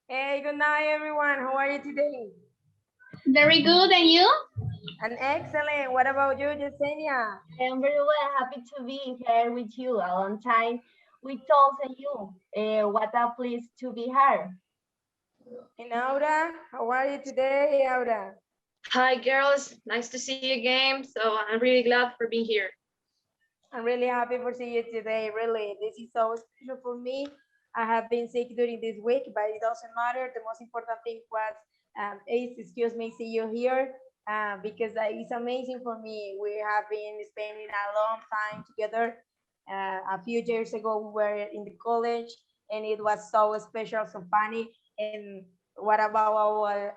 Hey, good night, everyone. How are you today? Very good, and you? And excellent. What about you, Yesenia? I am very well happy to be here with you a long time. We told you what a place to be here. And Aura, how are you today, Aura? Hi, girls. Nice to see you again. So I'm really glad for being here. I'm really happy for seeing you today. Really, this is so special for me. I have been sick during this week, but it doesn't matter. The most important thing was, excuse me, see you here because it's amazing for me. We have been spending a long time together. A few years ago, we were in the college, and it was so special, so funny. And what about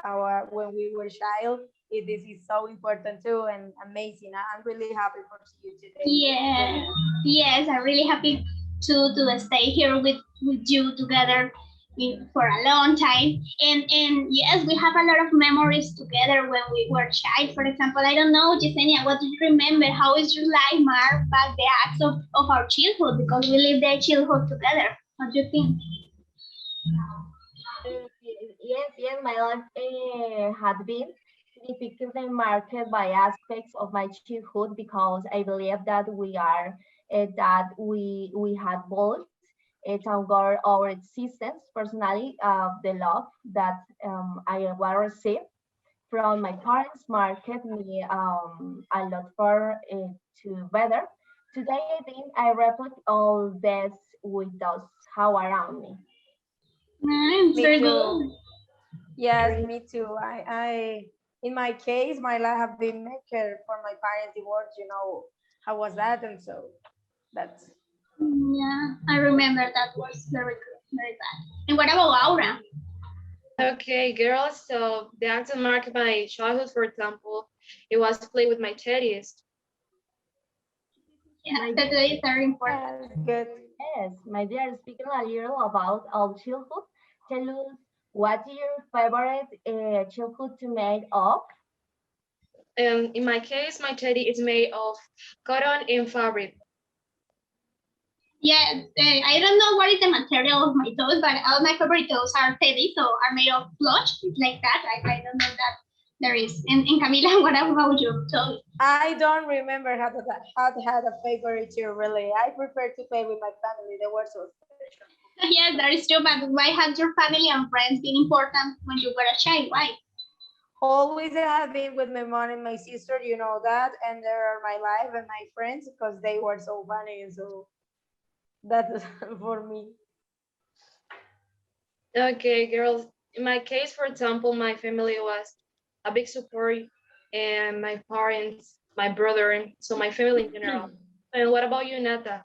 our when we were child? This is so important too and amazing. I'm really happy for see you today. Yeah, Really. yes, I'm really happy to stay here with you together for a long time. And yes, we have a lot of memories together when we were child. For example, I don't know, Yesenia, what do you remember? How is your life marked back the acts of our childhood? Because we lived their childhood together. What do you think? Yes, my life had been significantly marked by aspects of my childhood because I believe that we had both toward our existence personally. The love that I was received from my parents marked me a lot for to better. Today, I think I reflect all this with those how around me. Mm, Me very too. good. Yes, me too. In my case, my life have been maker for my parents divorce. How was that? And so that's Yeah, I remember that was very good, very bad. And what about Aura? Okay, girls. So the acts that marked my childhood, for example, it was play with my teddies. Yeah, My that dear, is very important. good. yes, my dear, speaking a little about our childhood, tell us what your favorite childhood to made of? In my case, my teddy is made of cotton and fabric. Yeah, I don't know what is the material of my toes, but all my favorite toes are teddy, so are made of plush. It's like that. I don't know that there is. And Camila, what about you? So I don't remember how to had a favorite too. Really, I prefer to play with my family. They were so special. yes, that is true. But why has your family and friends been important when you were a child? Why? Always have been with my mom and my sister. You know that, and they are my life and my friends because they were so funny. And so that's for me. Okay, girls. In my case, for example, my family was a big support, and my parents, my brother, so my family in general. And what about you, Nata?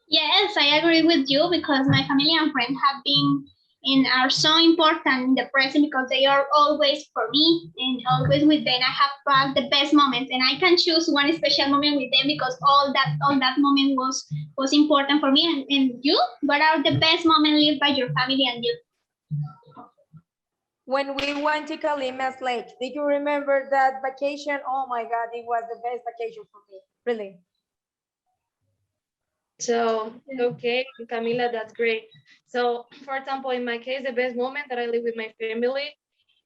Yes, I agree with you because my family and friends have been and are so important in the present because they are always for me and always with them. I have passed the best moments and I can choose one special moment with them because all that moment was important for me. And you, what are the best moments lived by your family and you? When we went to Calimas Lake, did you remember that vacation? Oh my God, it was the best vacation for me. Really. So, okay, Camila, that's great. So, for example, in my case, the best moment that I live with my family,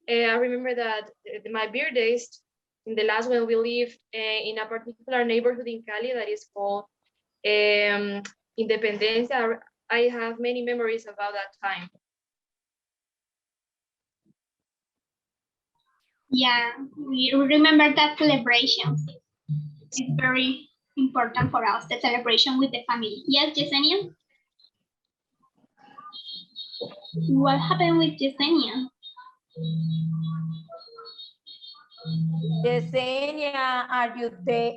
I remember that my birthdays, in the last one, we lived in a particular neighborhood in Cali that is called Independencia. I have many memories about that time. Yeah, we remember that celebration. It's very important for us, the celebration with the family. Yes, Yesenia? What happened with Yesenia? Yesenia, are you there,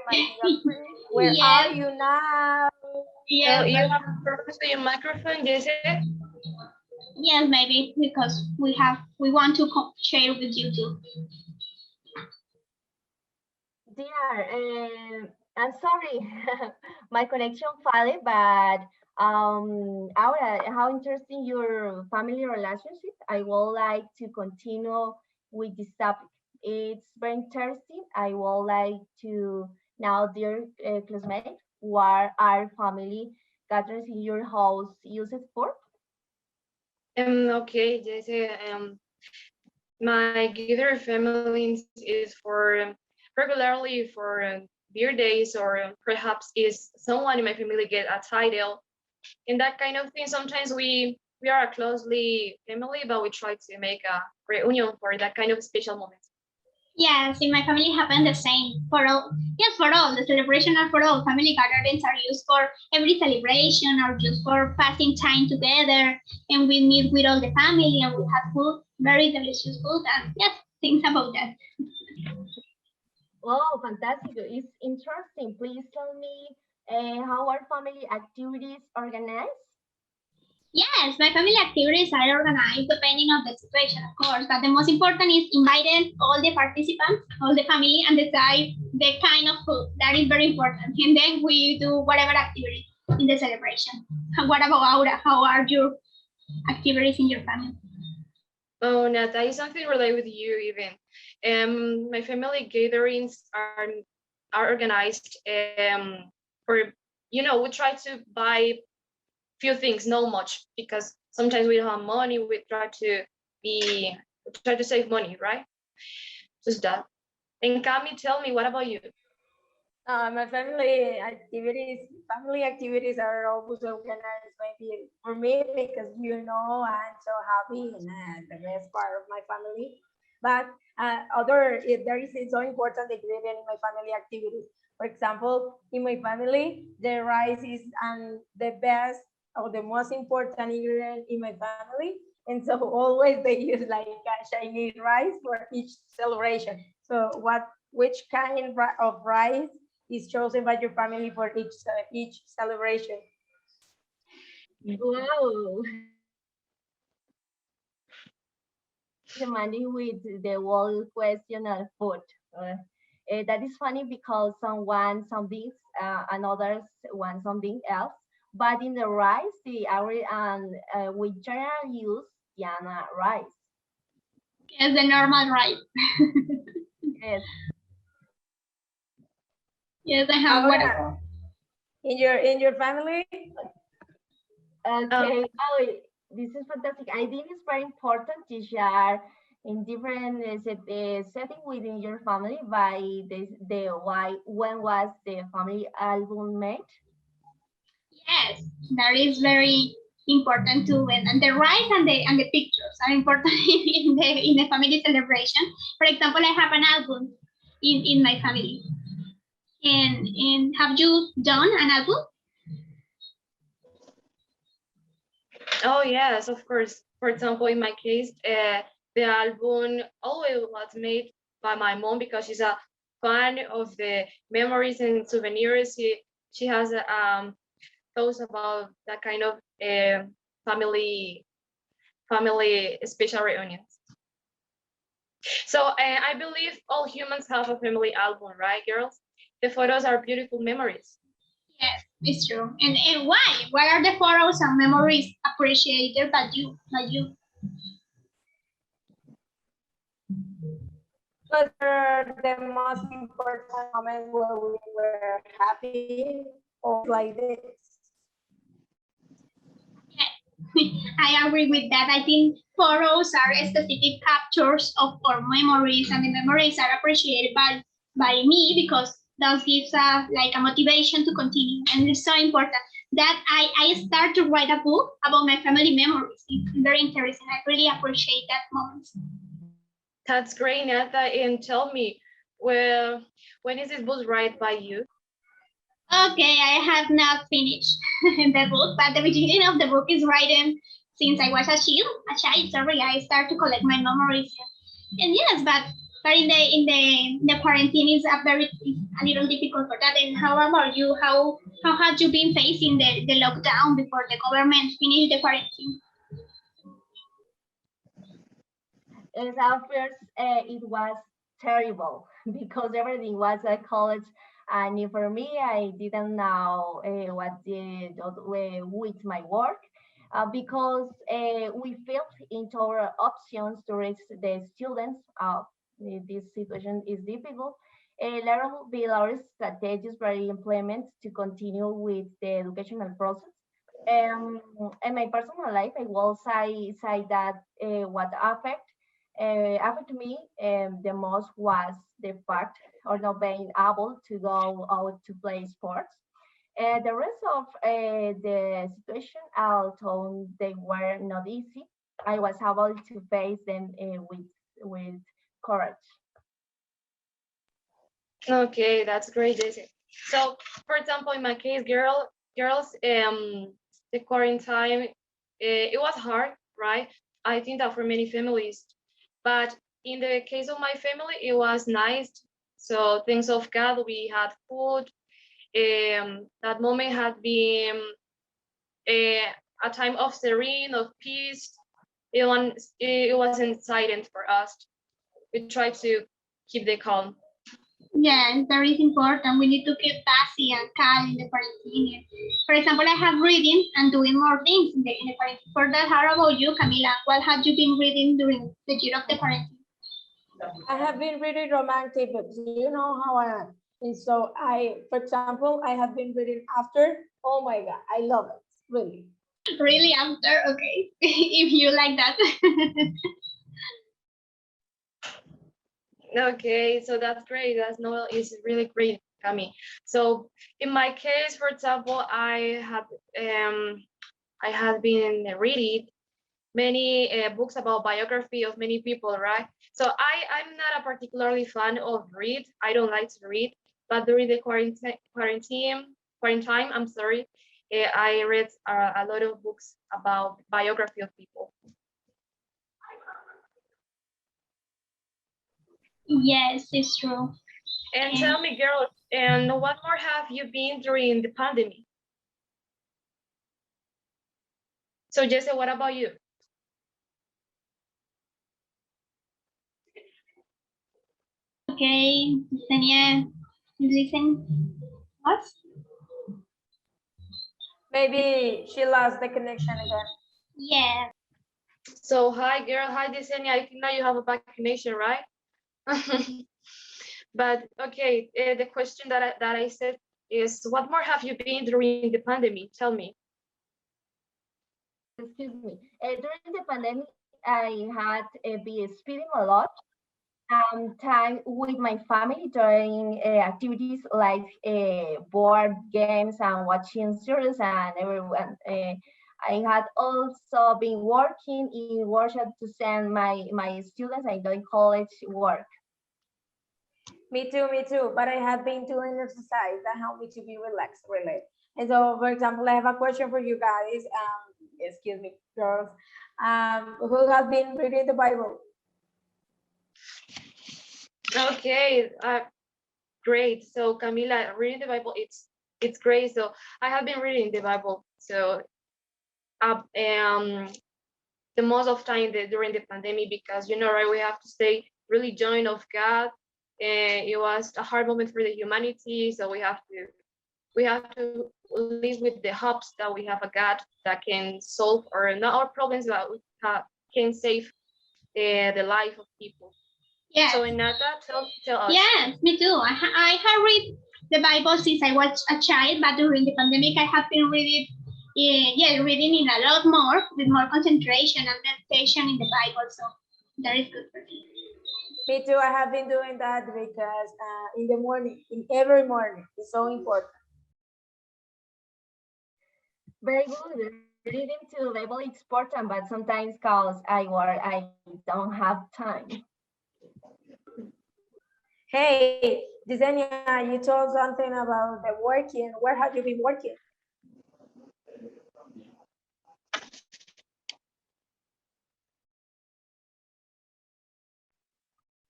my dear friend? Where are Yes, you now? So, yes, you but have purpose to your microphone, Jesse? yes, maybe because we want to share with you too. Dear, I'm sorry, my connection failed, but Aura, how interesting your family relationship. I would like to continue with this topic. It's very interesting. I would like to now, dear classmate, what are family gatherings in your house used for? Okay, yes, my Gator family is for regularly for beer days, or perhaps is someone in my family get a title and that kind of thing. Sometimes we are a closely family, but we try to make a reunion for that kind of special moments. Yes, in my family happened the same. For all, yes, for all the celebration are for all. Family gatherings are used for every celebration or just for passing time together. And we meet with all the family and we have food, very delicious food. And yes, things about that. Oh, fantastic. It's interesting. Please tell me how are family activities organized? Yes, my family activities are organized depending on the situation, of course. But the most important is inviting all the participants, all the family, and decide the kind of food. That is very important. And then we do whatever activity in the celebration. And what about Aura? How are your activities in your family? Oh, Nata, is something related with you even. My family gatherings are organized for, we try to buy few things, not much, because sometimes we don't have money. We try to save money, right? Just that. And Cami, tell me, what about you? My family activities are always organized maybe for me because I'm so happy and the best part of my family. But there is so important ingredient in my family activities. For example, in my family, the rice is the best or the most important ingredient in my family, and so always they use like Chinese rice for each celebration. So which kind of rice is chosen by your family for each celebration? Wow. Demanding with the whole question of food. That is funny because some want something and others want something else. But in the rice, the average and we generally use Diana rice. Yes, the normal right. Yes. Yes, I have what Ahora, about? in your family, Um, Okay. Oh, this is fantastic. I think it's very important to share in different setting within your family by the why when was the family album made. Yes, that is very important too. And the rice and the pictures are important in the family celebration. For example, I have an album in my family. And have you done an album? oh yes, of course. For example, in my case, the album always was made by my mom because she's a fan of the memories and souvenirs. She has thoughts about that kind of family special reunions. So I believe all humans have a family album, right, girls? The photos are beautiful memories. Yes, it's true. And why? What are the photos and memories appreciated by you? By you? because they're the most important moments where we were happy or like this. I agree with that. I think photos are specific captures of our memories, and the memories are appreciated by me because that gives like a motivation to continue, and it's so important that I start to write a book about my family memories. It's very interesting. I really appreciate that moment. That's great, Nata. And tell me, well, when is this book read by you? Okay, I have not finished the book, but the beginning of the book is written since I was a child. Sorry, I start to collect my memories, and yes, but in the quarantine is a little difficult for that. And how about you? How had you been facing the lockdown before the government finished the quarantine? As at first, it was terrible because everything was a college. And for me, I didn't know what did with my work because we felt into our options to reach the students. This situation is difficult. There will be our strategies for implement to continue with the educational process In my personal life, I will say that what affect me the most was the fact or not being able to go out to play sports. The rest of the situation, although they were not easy, I was able to face them with courage. Okay, that's great, Daisy. So, for example, in my case, girls, the quarantine, it was hard, right? I think that for many families, but in the case of my family, it was nice. So, thanks of God, we had food. That moment had been a, a time of serene, of peace. It wasn't silent for us. We tried to keep the calm. Yes, that is important. We need to keep busy and calm in the quarantine. For example, I have reading and doing more things in the quarantine. For that, how about you, Camila? What have you been reading during the year of the quarantine? I have been reading romantic books. You know how I am. And so for example, I have been reading After. Oh my God, I love it, really. Really, after, okay, if you like that. Okay, so that's great. That novel is really great, Cami. So in my case, for example, I have been reading many books about biography of many people, right? So I'm not a particularly fan of read. I don't like to read, but during the quarantine, I'm sorry, I read a lot of books about biography of people. Yes, it's true. And tell me, girl, and what more have you been during the pandemic? So Jesse, what about you? Okay, Tania, you listen. What? Maybe she lost the connection again. Yeah. So hi, girl, hi, Desenia. I think now you have a back connection, right? But okay, the question that I said is, what more have you been during the pandemic? Tell me. Excuse me. During the pandemic, I had been spending a lot time with my family doing activities like board games and watching series and everyone. I had also been working in workshop to send my students and doing college work. Me too, me too. But I have been doing exercise that help me to be relaxed, really. And so, for example, I have a question for you guys. Excuse me, girls. Who has been reading the Bible? Okay, great. So Camila, reading the Bible, it's great. So I have been reading the Bible. So the most of time during the pandemic, because you know, right, we have to stay really joined of God. And it was a hard moment for the humanity. So we have to live with the hopes that we have a God that can solve or not our problems, but can save the life of people. Yes. So Renata, tell us. Yes, me too. I have read the Bible since I was a child, but during the pandemic, I have been reading, reading it a lot more with more concentration and meditation in the Bible. So that is good for me. Me too. I have been doing that because in the morning, in every morning, it's so important. Very good. Reading to the Bible is important, but sometimes cause I don't have time. Hey, Jesenia, you told something about the working. Where have you been working?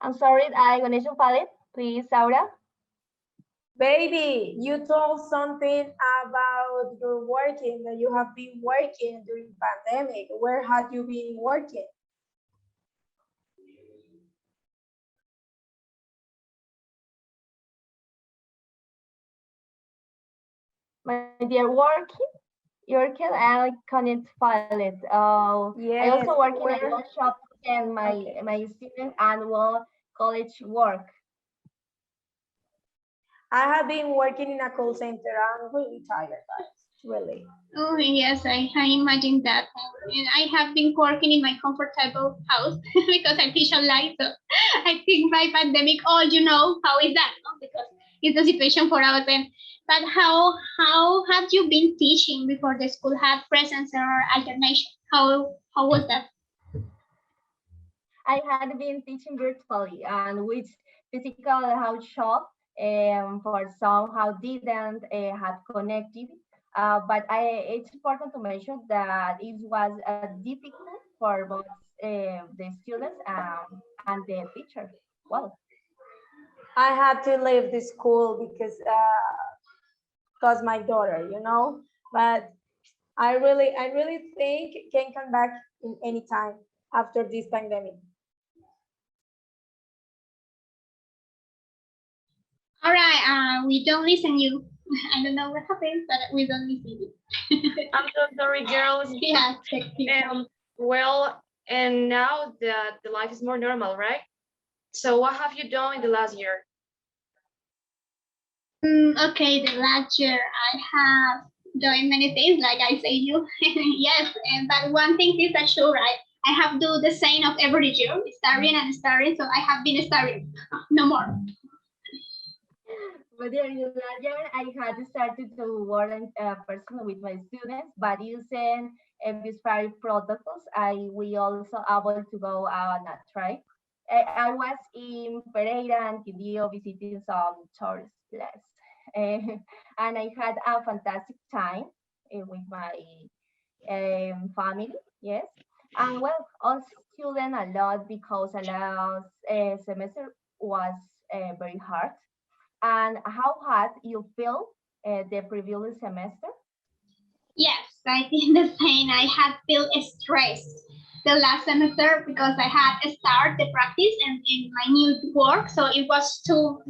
I'm sorry, I connection failed. Please, Saura. Baby, you told something about your working, that you have been working during pandemic. Where have you been working? My dear, working, I cannot file it. I Yes, also work in a where? workshop and Okay. my student annual college work. I have been working in a call center. I'm really tired, guys. really. Oh, yes, I imagine that. And I have been working in my comfortable house because I teach online. So I think by pandemic, oh, you know, how is that? No? Because it's the situation for our them. But how have you been teaching before the school had presence or alternation? How was that? I had been teaching virtually and with physical house shop for some how didn't have connected. It's important to mention that it was difficult for both the students and the teacher. Well, I had to leave the school because my daughter, but I really think can come back in any time after this pandemic. All right, we don't listen you. I don't know what happened, but we don't listen you. I'm so sorry, girls. Yeah, technical. Well, and now that the life is more normal, right? So what have you done in the last year? Okay, the last year I have done many things, like I say you. Yes, but one thing is that sure, right? I have do the same of every year, starting and starting. So I have been starting, no more. but yeah, in the last year, I had started to work personally with my students, but using expired protocols, we also able to go on a trip. I was in Pereira and Quindío visiting some tourist places, and I had a fantastic time with my family. Yes, and well, also learned a lot because the last semester was very hard. And how hard you feel the previous semester? Yes, I think the same. I had feel stressed the last semester because I had start the practice and in my new work, so it was too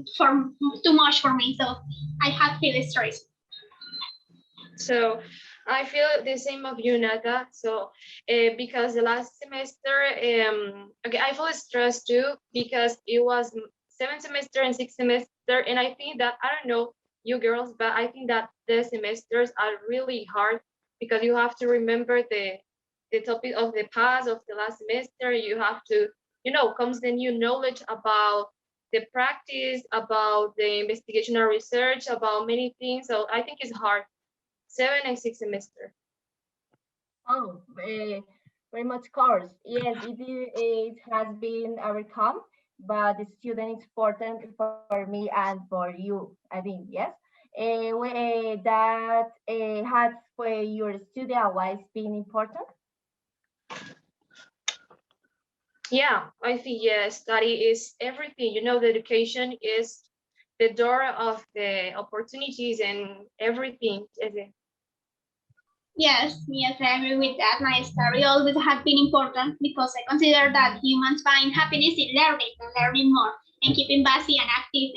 much for me. So I had feel stressed. So I feel the same of you, Nata. So because the last semester, okay, I feel stressed too because it was 7 semester and 6 semester, and I think that I don't know you girls, but I think that the semesters are really hard because you have to remember the topic of the past of the last semester. You have to, comes the new knowledge about the practice, about the investigational research, about many things. So I think it's hard. 7 and 6 semester. Oh, very much course. Yes, it has been overcome, but the student is important for me and for you, I think, yes? That has for your student always been important? Yeah, I think yes, study is everything. The education is the door of the opportunities and everything. Yes, I agree with that. My story always has been important because I consider that humans find happiness in learning and learning more and keeping busy and active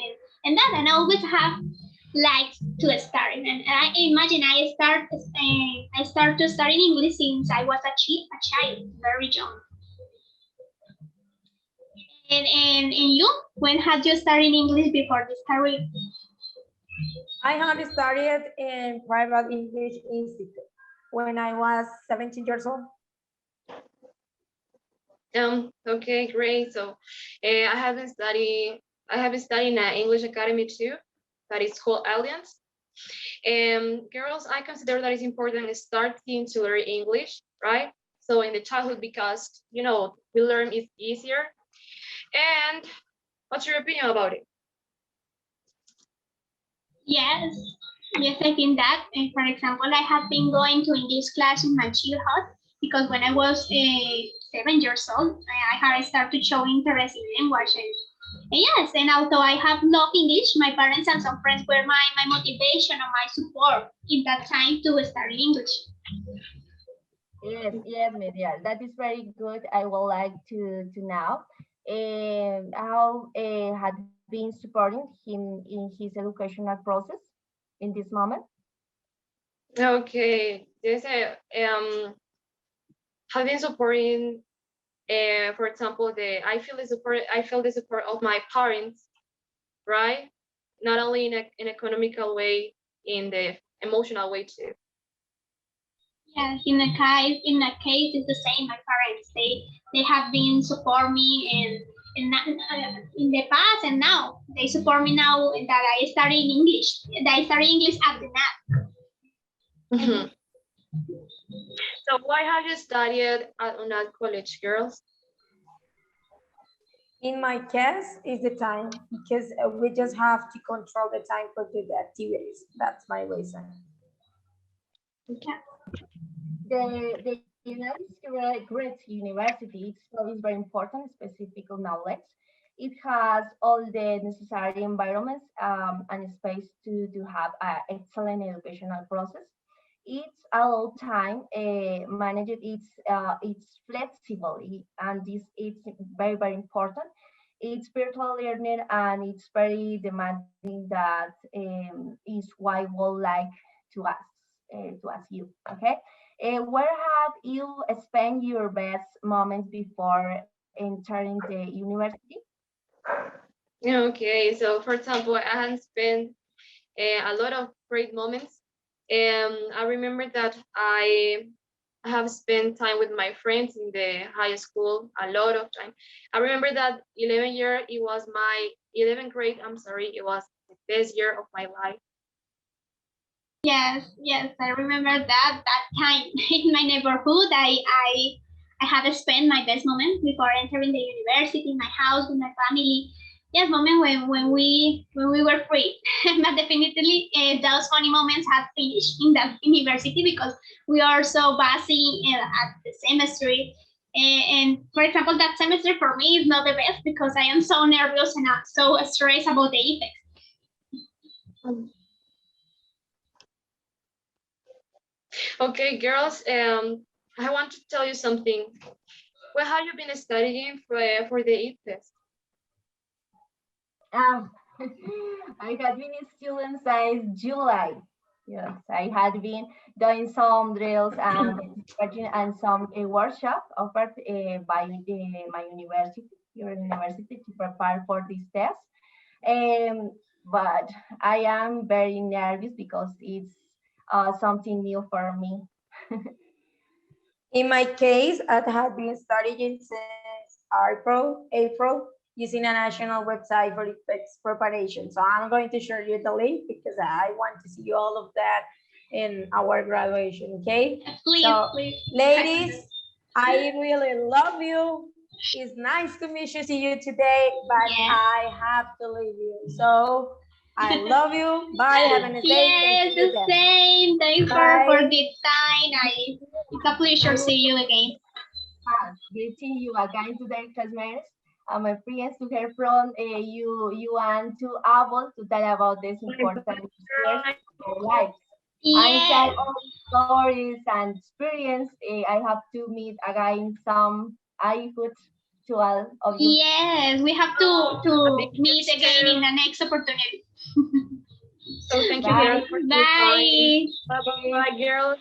and that and I always have liked to start. And I imagine I start to study English since I was a child, very young. And you, when had you started English before this career? I had studied in private English institute when I was 17 years old. Okay, great. So I have been studying at English Academy too, that is called Alliance. Girls, I consider that it's important starting to learn English, right? So in the childhood, because we learn is easier. And what's your opinion about it? Yes, yes, I think that. And for example, I have been going to English class in my childhood because when I was 7 years old, I had started showing interest in language. And yes, and although I have loved English, my parents and some friends were my motivation and my support in that time to start English. Yes, Media. That is very good. I would like to know how had been supporting him in his educational process in this moment. Okay, there's a have been supporting, for example, I feel the support of my parents, right? Not only in an economical way, in the emotional way too. Yes, in a case, it's the same. My parents, they have been support me in the past and now they support me now that I study English. That I study English at the NAP. Mhm. So why have you studied on that college, girls? In my case, is the time because we just have to control the time for the activities. That's my reason. The great university is very important, specific knowledge. It has all the necessary environments and space to have an excellent educational process. It's allow time managed. It's flexible and this it's very important. It's virtual learning and it's very demanding. That is why we'll like to ask you. Okay. Where have you spent your best moments before entering the university? Okay, so for example, I had spent a lot of great moments. I remember that I have spent time with my friends in the high school, a lot of time. I remember that 11 year, it was my 11th grade, I'm sorry, it was the best year of my life. Yes, I remember that time in my neighborhood. I have spent my best moment before entering the university, in my house with my family. Yes, moment when we were free. But definitely, those funny moments have finished in that university because we are so busy at the semester. And for example, that semester for me is not the best because I am so nervous and I'm so stressed about the effects. Okay, girls, I want to tell you something. What have you been studying for the EAT test? Um, I had been a student since July. Yes, I had been doing some drills and some workshop offered by my university, your university, to prepare for this test. Um, but I am very nervous because it's something new for me. In my case, I have been studying since April, using a national website for its preparation. So I'm going to share you the link because I want to see all of that in our graduation, okay? Please. Ladies, I really love you. It's nice to meet you today, but Yeah. I have to leave you. So I love you. Bye. Have a nice day. Yes, the same. Thanks for this time. It's a pleasure to see you again. Greeting you again today, classmates. My friends to hear from you and to able to tell about this important years of our lives. And share Yes. all stories and experience. I have to meet again some I hope to all of you. Yes, we have to meet again in the next opportunity. So thank you, Bye. girls, for your time. Bye. Bye, girls.